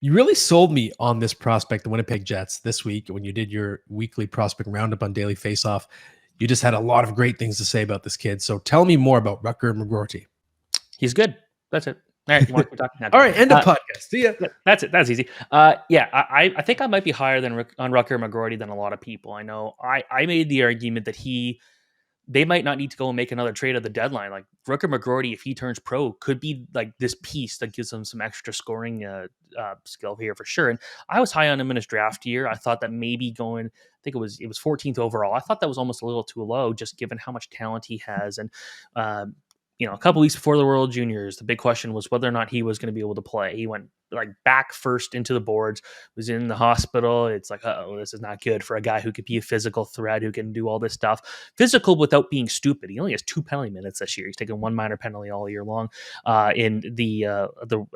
You really sold me on this prospect, the Winnipeg Jets, this week when you did your weekly prospect roundup on Daily Faceoff. You just had a lot of great things to say about this kid. So tell me more about Rutger McGroarty. He's good. That's it. All right, you want to talk now? All right, end of podcast. See ya. Yeah, that's it. That's easy. Yeah, I think I might be higher than on Rutger McGroarty than a lot of people. I know. I made the argument that they might not need to go and make another trade at the deadline. Like Rutger McGroarty, if he turns pro, could be like this piece that gives them some extra scoring skill here for sure. And I was high on him in his draft year. I thought that maybe going, I think it was 14th overall. I thought that was almost a little too low, just given how much talent he has. And a couple weeks before the World Juniors, the big question was whether or not he was going to be able to play. He went like back first into the boards, was in the hospital. It's like, oh, this is not good for a guy who could be a physical threat, who can do all this stuff. Physical without being stupid. He only has 2 penalty minutes this year. He's taken 1 minor penalty all year long in the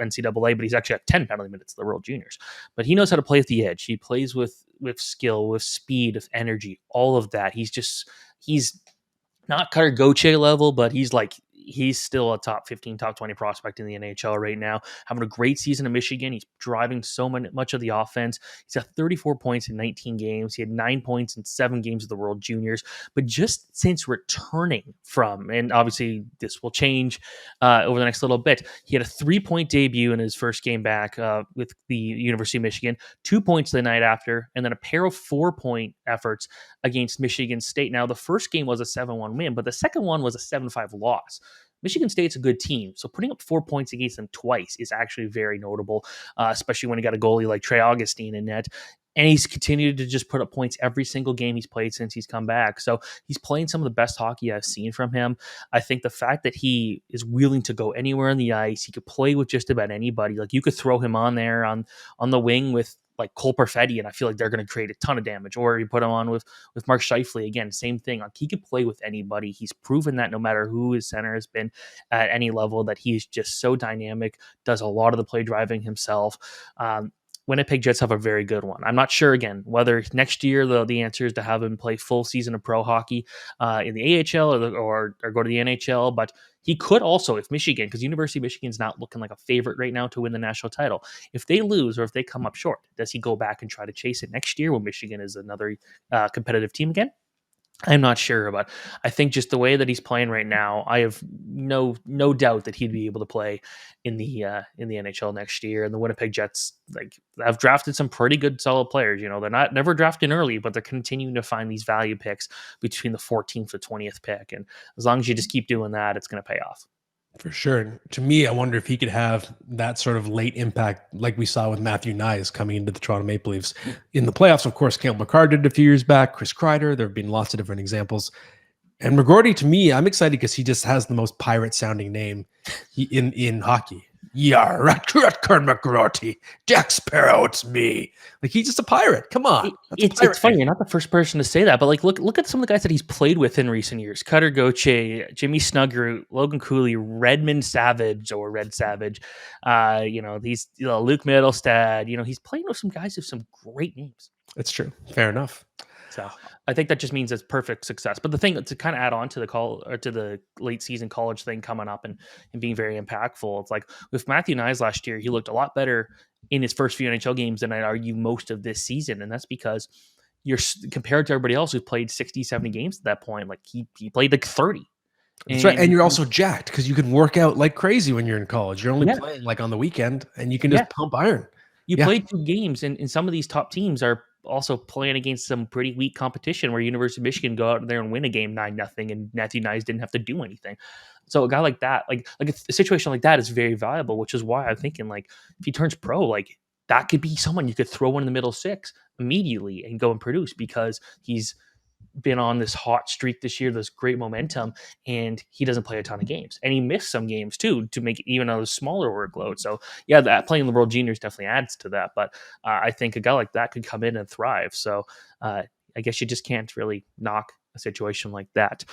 NCAA, but he's actually got 10 penalty minutes at the World Juniors. But he knows how to play at the edge. He plays with skill, with speed, with energy, all of that. He's not Cutter Gauthier level, but he's still a top 15, top 20 prospect in the NHL right now. Having a great season in Michigan. He's driving so much of the offense. He's got 34 points in 19 games. He had 9 points in 7 games of the World Juniors. But just since returning from, and obviously this will change over the next little bit, he had a 3-point debut in his first game back with the University of Michigan, 2 points the night after, and then a pair of 4-point efforts against Michigan State. Now, the first game was a 7-1 win, but the second one was a 7-5 loss. Michigan State's a good team, so putting up 4 points against them twice is actually very notable, especially when you got a goalie like Trey Augustine in net. And he's continued to just put up points every single game he's played since he's come back. So he's playing some of the best hockey I've seen from him. I think the fact that he is willing to go anywhere on the ice, he could play with just about anybody. Like you could throw him on there on the wing with like Cole Perfetti, and I feel like they're going to create a ton of damage. Or you put him on with Mark Scheifele, again, same thing. Like he could play with anybody. He's proven that no matter who his center has been at any level, that he's just so dynamic, does a lot of the play driving himself. Winnipeg Jets have a very good one. I'm not sure, again, whether next year the answer is to have him play full season of pro hockey in the AHL or go to the NHL, but he could also, if Michigan, because University of Michigan's not looking like a favorite right now to win the national title. If they lose or if they come up short, does he go back and try to chase it next year when Michigan is another competitive team again? I'm not sure, but I think just the way that he's playing right now, I have no doubt that he'd be able to play in the NHL next year. And the Winnipeg Jets, like, have drafted some pretty good, solid players. You know, they're never drafting early, but they're continuing to find these value picks between the 14th to 20th pick. And as long as you just keep doing that, it's going to pay off. For sure. And to me, I wonder if he could have that sort of late impact like we saw with Matthew Knies coming into the Toronto Maple Leafs in the playoffs. Of course, Cale Makar did it a few years back, Chris Kreider. There have been lots of different examples. And McGroarty, to me, I'm excited because he just has the most pirate-sounding name in hockey. Yeah, Rutger McGroarty, Jack Sparrow, it's me. Like, he's just a pirate. Come on. It's funny. You're not the first person to say that, but like, look at some of the guys that he's played with in recent years: Cutter Gauthier, Jimmy Snuggerud, Logan Cooley, Redmond Savage or Red Savage. Luke Mittelstadt. He's playing with some guys with some great names. It's true. Fair enough. So I think that just means it's perfect success. But the thing to kind of add on to the late season college thing coming up and being very impactful, it's like with Matthew Knies last year, he looked a lot better in his first few NHL games than I'd argue most of this season. And that's because you're compared to everybody else who's played 60, 70 games at that point. Like he played like 30. That's right. And you're also jacked because you can work out like crazy when you're in college. You're only playing like on the weekend and you can just pump iron. You played 2 games and some of these top teams are also playing against some pretty weak competition where University of Michigan go out there and win a game 9-0 and Matthew Knies didn't have to do anything. So a guy like that, like a situation like that is very valuable, which is why I'm thinking like if he turns pro, like that could be someone you could throw in the middle 6 immediately and go and produce because he's been on this hot streak this year, this great momentum, and he doesn't play a ton of games. And he missed some games too to make it even a smaller workload. So yeah, that playing the World Juniors definitely adds to that. But I think a guy like that could come in and thrive. So I guess you just can't really knock a situation like that.